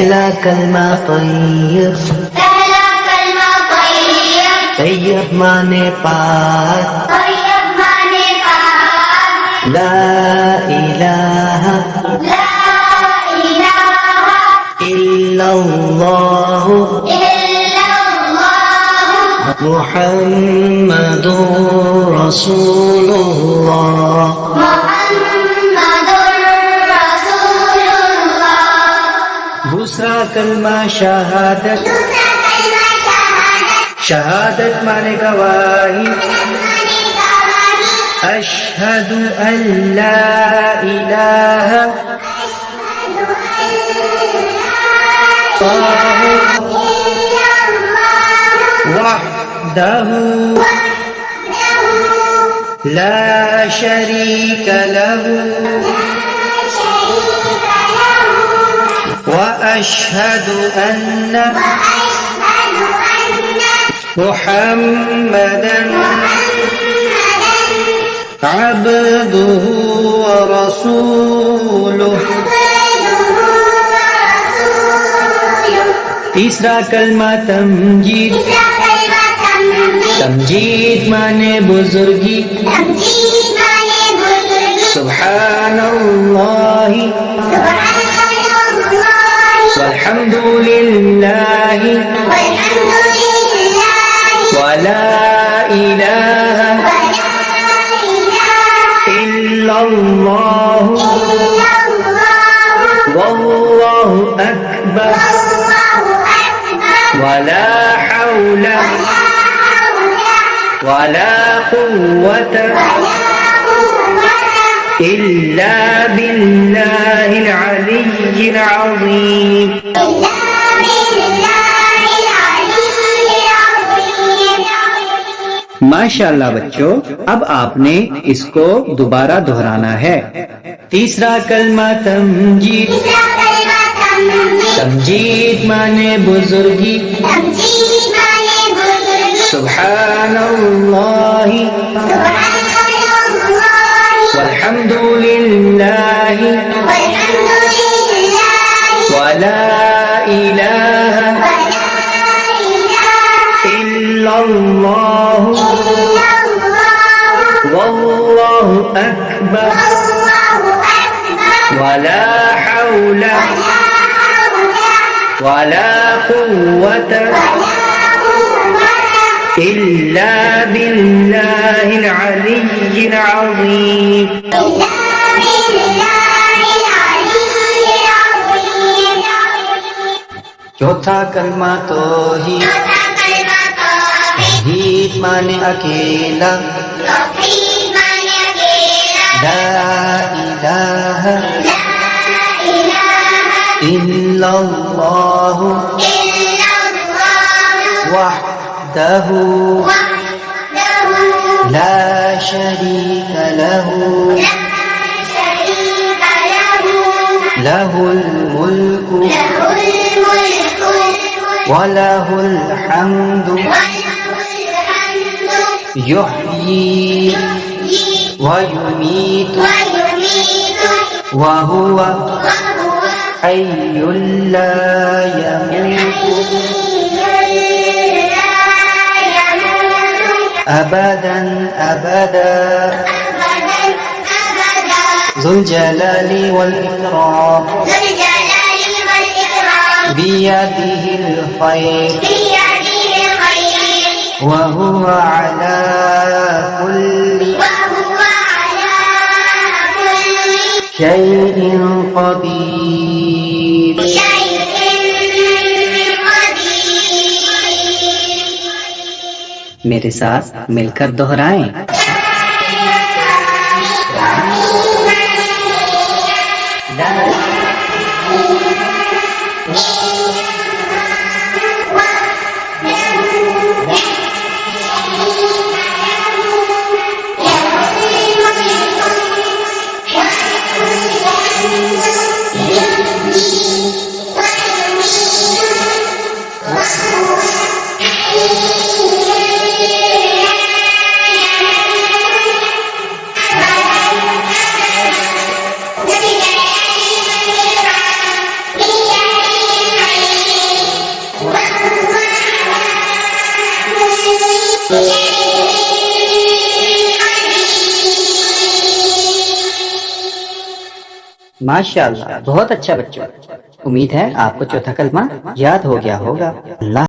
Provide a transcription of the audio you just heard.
पहला कलमा तय्यब, तय्यब माने पाक, ला इलाहा इल्लल्लाह मुहम्मदुर रसूलुल्लाह। दूसरा कलमा शहादत, शहादत माने गवाही, अशहदु अल्ला इलाहा वहदहु ला शरीक लहु व अशहदु अन्ना मुहम्मदन अब्दुहु व रसूलुहु। तीसरा कलमा तमजीद, तमजीद माने बुजुर्गी, सुब्हानल्लाहि वल्हम्दुलिल्लाहि वला इलाहा इल्लल्लाह वल्लाहु अकबर वला हौला वला कुव्वता इल्ला बिल्लाहिल अलिय्यिल अज़ीम। माशाअल्लाह बच्चों, अब आपने इसको दोबारा दोहराना है। तीसरा कलमा तमजीद, तमजीद माने बुजुर्गी, सुब्हानल्लाहि वल्हम्दुलिल्लाहि वला इलाहा इल्लल्लाह वल्लाहु अकबर वला हौला वला कुव्वता इल्ला बिल्लाहिल अलिय्यिल अज़ीम। चौथा कलमा तौहीद, तौहीद माने अकेला, ला इलाहा इल्लल्लाह वहदहु ला शरीक लहु लहुल मुल्कु वलहुल हम्दु युह्यी व युमीतु वहुवा हय्युल ला यमूतु अबदन अबदा ज़ुल जलाली वल इकराम बियदिहिल खैर व हुवा अला कुल्ली शैइन क़दीर। मेरे साथ मिलकर दोहराएं। माशाअल्लाह, बहुत अच्छा बच्चों। उम्मीद है आपको चौथा कलमा याद हो गया होगा। अल्लाह